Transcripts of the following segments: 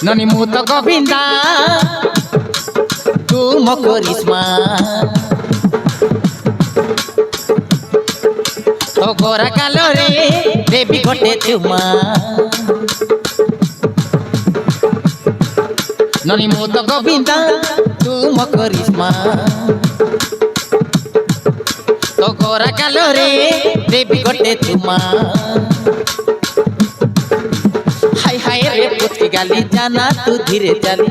ननी मुत गोविंदा तू मकरिश्मा तो गोरा कालो रे देवी गोटे चुमा ननी मुत गोविंदा तू मकरिश्मा तो गोरा कालो रे देवी गोटे चुमा हाय रे पुत्री गाली जाना तू धीरे चली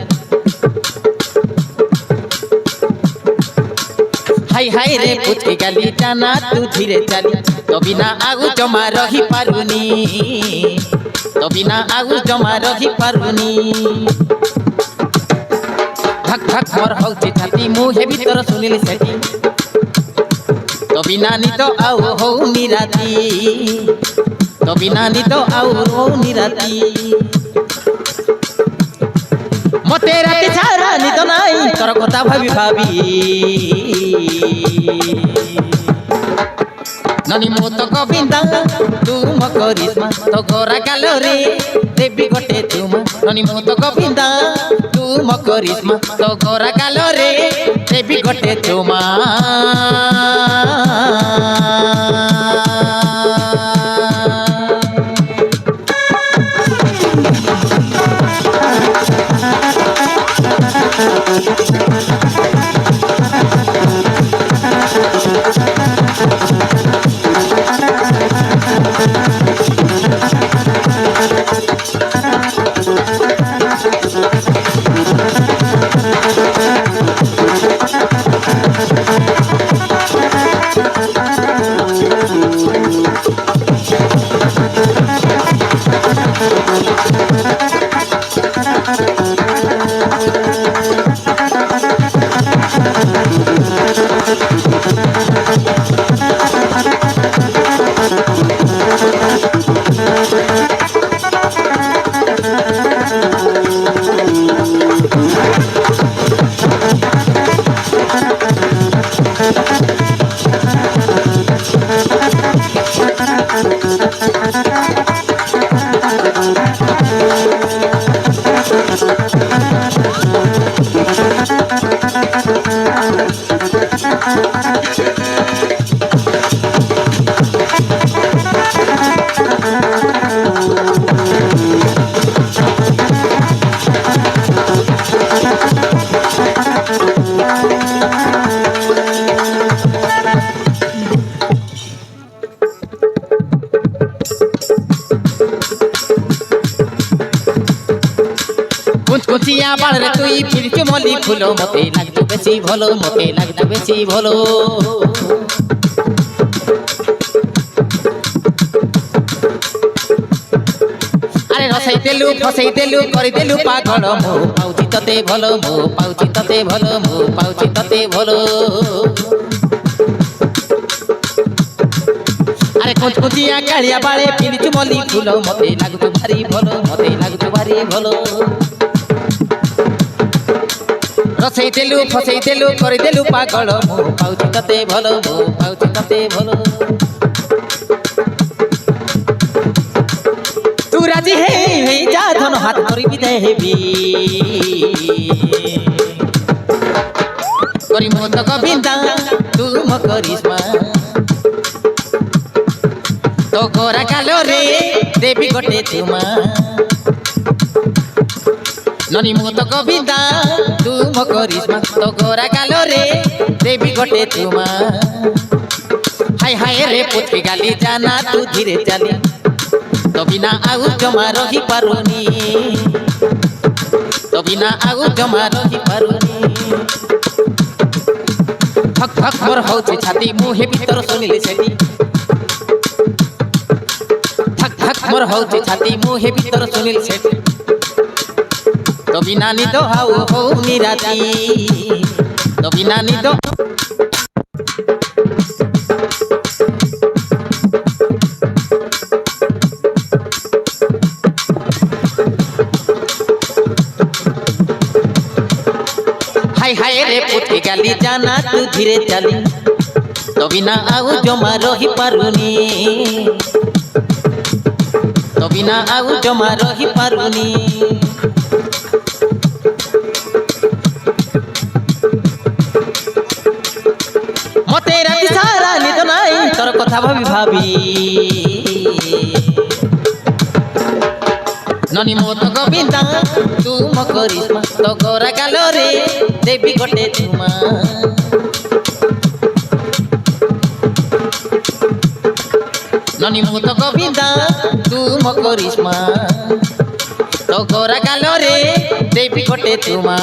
हाय रे पुत्री गाली जाना तू धीरे चली तो बिना आगु जमा रही पारुनी तो बिना आगु जमा रही पारुनी धक धक मोर हौची छाती मुहे भीतर सुनिली सेठी तो बिना नी तो आउ हो निराती तो बिना नी तो आउ हो निराती मते राती छारा नी तो नाई तोर कथा भाबी भाबी ननी मुत गोविंदा तू मकरिश्मा तो गोरा कालो रे देवी गोटे चुमा ननी मुत गोविंदा तू मकरिश्मा तो गोरा कालो रे देवी गोटे चुमा कुचिया बाल रे तुई फिर चुमली फुलो मते लागतो बेसी भलो मते लागतो बेसी भलो अरे रसई देलु फसई देलु करि देलु पागल मो पाउची तते भलो मो पाउची तते भलो मो पाउची तते भलो अरे कुचिया कालिया बाले फिर चुमली फुलो मते लागतो भारी भलो मते लागतो भारी भलो रसई देलु फसई देलु करि देलु पागल मो पाउची तते भलो मो पाउची तते भलो तू राजी हे जा धन हाथ करि विदाय हेबी करि मुत गोविंदा तू मकरिश्मा तो गोरा कालो रे देवी गोटे चुमा ननी मुत गोविंदा तू मकरिश्मा तो गोरा कालो रे देवी गोटे चुमा हाय रे पुत्री गाली जाना तू धीरे चली तो बिना आगु जमा रही पारुनी तो बिना आगु जमा रही पारुनी धक धक मोर हौची छाती मुहे भीतर सुनिली सेठी धक धक मोर हौची छाती मुहे भीतर सुनिली सेठी तो बिना नी तो आउ हो निराती তো বিনা নিদ हाय हाय रे पुती गाली जाना तू धीरे चली तो बिना आउ जमा रही पारुनी तो बिना आउ जमा रही पारुनी मते राति सारा निद नाई तोर कथा भाबी भाबी ननी मो तो गोविंदा तू मो करिश्मा तो गोरा गालो रे देवी गोटे चुमा ननी मो तो गोविंदा तू मो करिश्मा तो गोरा गालो रे देवी गोटे चुमा